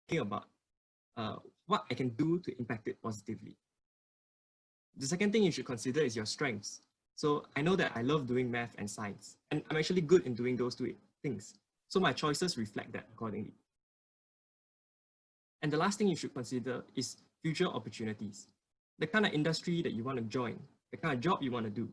thinking about what I can do to impact it positively. The second thing you should consider is your strengths. So I know that I love doing math and science, and I'm actually good in doing those two things. So my choices reflect that accordingly. And the last thing you should consider is future opportunities. The kind of industry that you want to join, the kind of job you want to do.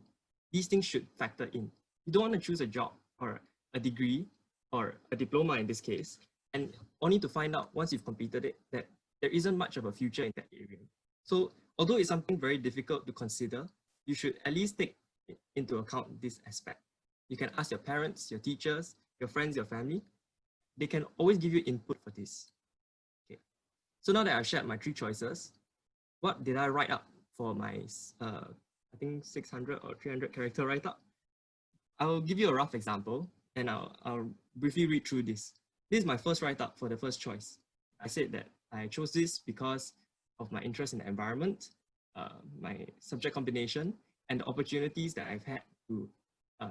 These things should factor in. You don't want to choose a job or a degree or a diploma in this case, and only to find out once you've completed it that there isn't much of a future in that area. So although it's something very difficult to consider, you should at least take into account this aspect. You can ask your parents, your teachers, your friends, your family. They can always give you input for this. Okay. So now that I've shared my 3 choices, what did I write up for my, I think 600 or 300 character write-up? I'll give you a rough example and I'll briefly read through this. This is my first write-up for the first choice. I said that I chose this because of my interest in the environment, my subject combination, and the opportunities that I've had to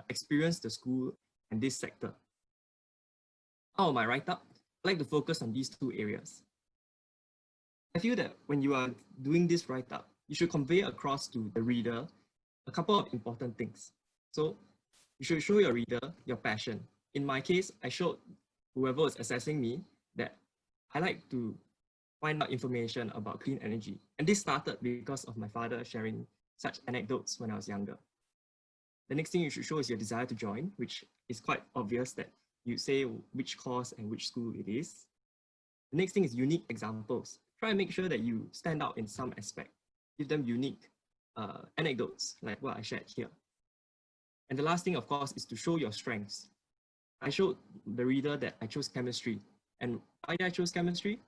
experience the school and this sector. Out of my write-up, I like to focus on these 2 areas. I feel that when you are doing this write-up, you should convey across to the reader a couple of important things. So you should show your reader your passion. In my case, I showed whoever was assessing me that I like to find out information about clean energy. And this started because of my father sharing such anecdotes when I was younger. The next thing you should show is your desire to join, which is quite obvious that you say which course and which school it is. The next thing is unique examples. Try and make sure that you stand out in some aspect. Give them unique anecdotes like what I shared here. And the last thing, of course, is to show your strengths. I showed the reader that I chose chemistry. And why did I choose chemistry?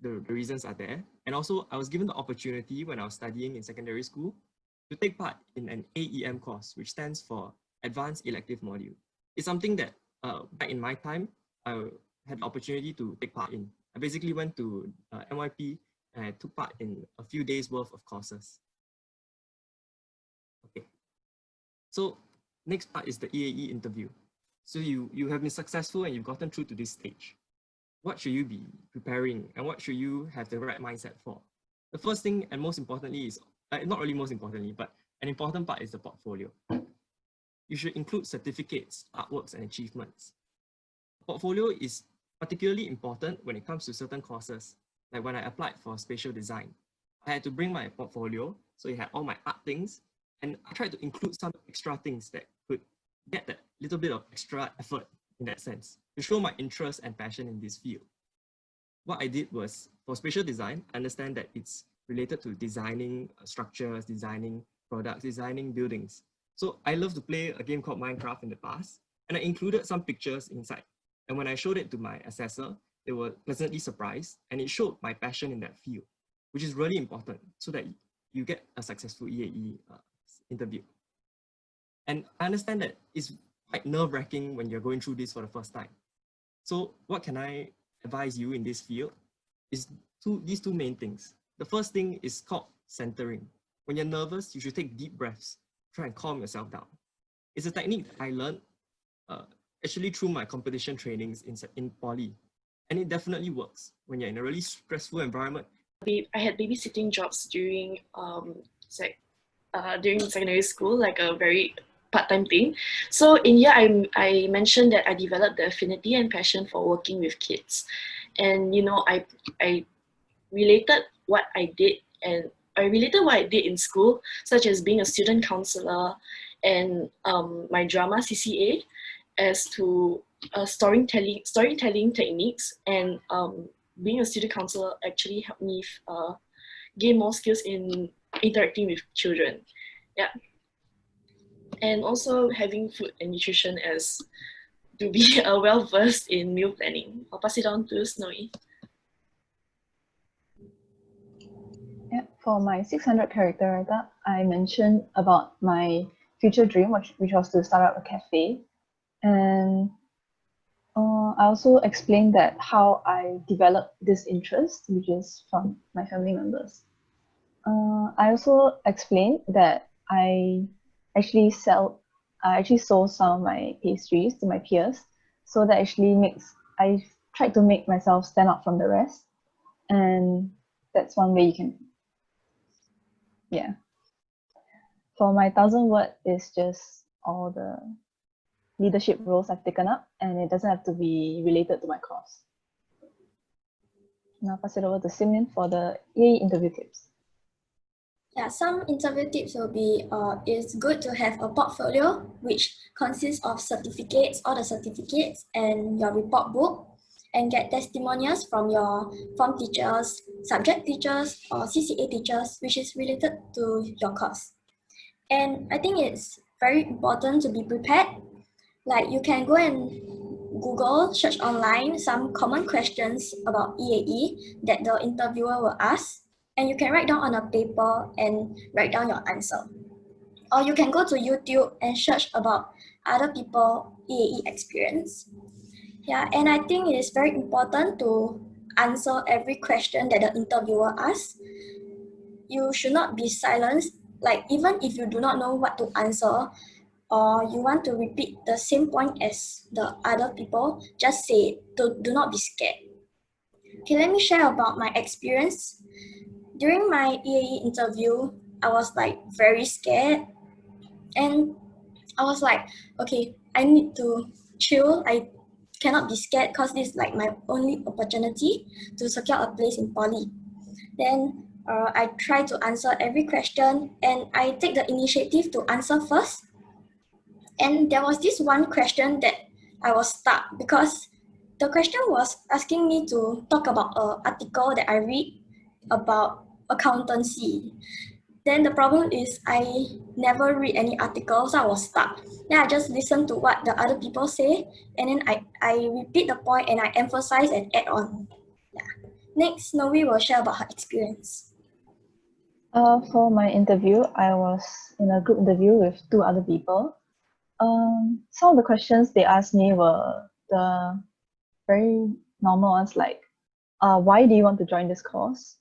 The reasons are there. And also, I was given the opportunity when I was studying in secondary school to take part in an AEM course, which stands for Advanced Elective Module. It's something that back in my time, I had the opportunity to take part in. I basically went to NYP and I took part in a few days worth of courses. Okay, so next part is the EAE interview. So you have been successful and you've gotten through to this stage. What should you be preparing and what should you have the right mindset for? The first thing and most importantly is, not really most importantly, but an important part is the portfolio. You should include certificates, artworks, and achievements. Portfolio is particularly important when it comes to certain courses. Like when I applied for spatial design, I had to bring my portfolio, so it had all my art things, and I tried to include some extra things that could get that little bit of extra effort in that sense, to show my interest and passion in this field. What I did was, for spatial design, I understand that it's related to designing structures, designing products, designing buildings. So I love to play a game called Minecraft in the past, and I included some pictures inside. And when I showed it to my assessor, they were pleasantly surprised, and it showed my passion in that field, which is really important so that you get a successful EAE interview. And I understand that it's quite nerve-wracking when you're going through this for the first time. So what can I advise you in this field is these two main things. The first thing is called centering. When you're nervous, you should take deep breaths, try and calm yourself down. It's a technique that I learned actually through my competition trainings in poly. And it definitely works when you're in a really stressful environment. I had babysitting jobs during secondary school, like a very part-time thing. So in here, I mentioned that I developed the affinity and passion for working with kids. And you know, I related what I did in school, such as being a student counselor and my drama CCA, as to storytelling techniques, and being a student counselor actually helped me gain more skills in interacting with children. Yeah. And also having food and nutrition as to be well-versed in meal planning. I'll pass it on to Snowy. Yeah, for my 600 character write-up, I mentioned about my future dream, which was to start up a cafe. And I also explained that how I developed this interest, which is from my family members. I also explained that I actually sold some of my pastries to my peers, so that actually I tried to make myself stand out from the rest. And that's one way you can, yeah. For my 1,000 word is just all the leadership roles I've taken up, and it doesn't have to be related to my course. Now pass it over to Simeon for the EAE interview tips. Yeah, some interview tips will be, it's good to have a portfolio which consists of certificates, all the certificates, and your report book, and get testimonials from your form teachers, subject teachers, or CCA teachers, which is related to your course. And I think it's very important to be prepared. Like you can go and Google, search online some common questions about EAE that the interviewer will ask, and you can write down on a paper and write down your answer. Or you can go to YouTube and search about other people EAE experience. Yeah, and I think it is very important to answer every question that the interviewer asks. You should not be silenced, like even if you do not know what to answer, or you want to repeat the same point as the other people, just say it. Do not be scared. Okay, let me share about my experience. During my EAE interview, I was like very scared, and I was like, okay, I need to chill. I cannot be scared because this is like my only opportunity to secure a place in poly. Then I try to answer every question, and I take the initiative to answer first. And there was this one question that I was stuck because the question was asking me to talk about an article that I read about accountancy. Then the problem is I never read any articles, so I was stuck. Then I just listen to what the other people say, and then I repeat the point and I emphasize and add on. Yeah. Next, Noe will share about her experience. For my interview, I was in a group interview with 2 other people. Some of the questions they asked me were the very normal ones, like, why do you want to join this course?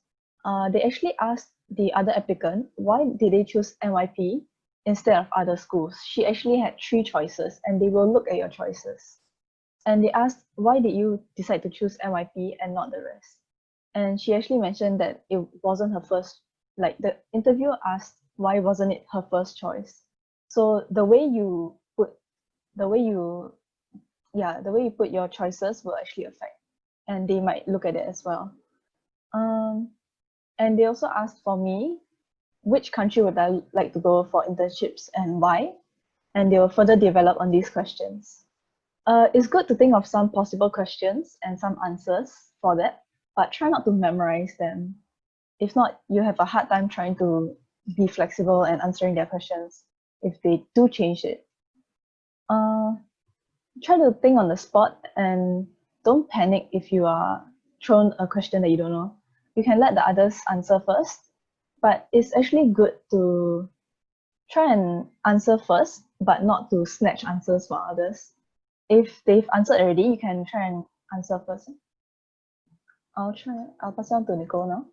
They actually asked the other applicant, why did they choose NYP instead of other schools? She actually had 3 choices, and they will look at your choices. And they asked, why did you decide to choose NYP and not the rest? And she actually mentioned that it wasn't her first, like the interviewer asked, why wasn't it her first choice? So the way you put your choices will actually affect, and they might look at it as well. And they also asked for me, which country would I like to go for internships and why? And they will further develop on these questions. It's good to think of some possible questions and some answers for that, but try not to memorize them. If not, you have a hard time trying to be flexible and answering their questions if they do change it. Try to think on the spot and don't panic if you are thrown a question that you don't know. You can let the others answer first, but it's actually good to try and answer first, but not to snatch answers from others. If they've answered already, you can try and answer first. I'll pass it on to Nicole now.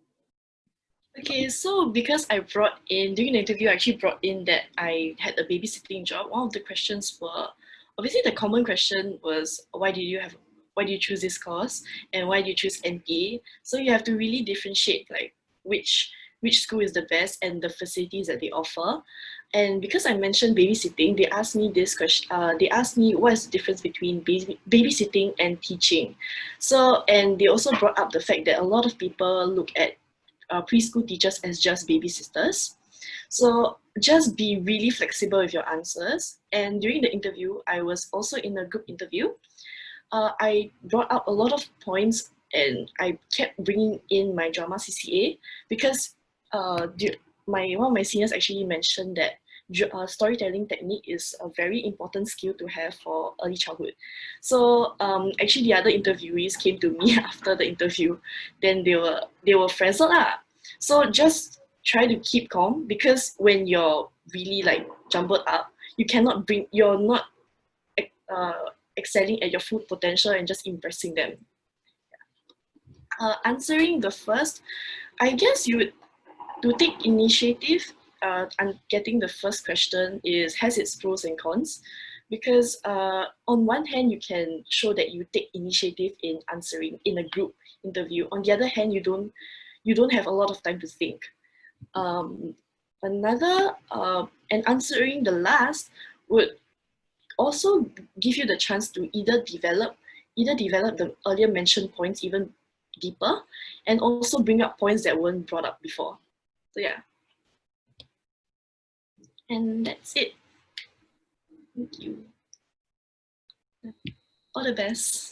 Okay, so because during the interview, I actually brought in that I had a babysitting job. One of the questions were, obviously the common question was, why do you choose this course and why do you choose NPA? So you have to really differentiate like which school is the best and the facilities that they offer. And because I mentioned babysitting, they asked me this question. They asked me what is the difference between babysitting and teaching. So, and they also brought up the fact that a lot of people look at preschool teachers as just babysitters. So just be really flexible with your answers. And during the interview, I was also in a group interview. I brought up a lot of points and I kept bringing in my drama CCA because one of my seniors actually mentioned that storytelling technique is a very important skill to have for early childhood. So actually the other interviewees came to me after the interview. Then they were frazzled lah. So just try to keep calm, because when you're really like jumbled up, you're not excelling at your full potential and just impressing them. Answering the first, I guess to take initiative and getting the first question has its pros and cons. because on one hand, you can show that you take initiative in answering in a group interview. On the other hand, you don't have a lot of time to think. And answering the last would also give you the chance to either develop the earlier mentioned points even deeper, and also bring up points that weren't brought up before. So yeah. And that's it. Thank you. All the best.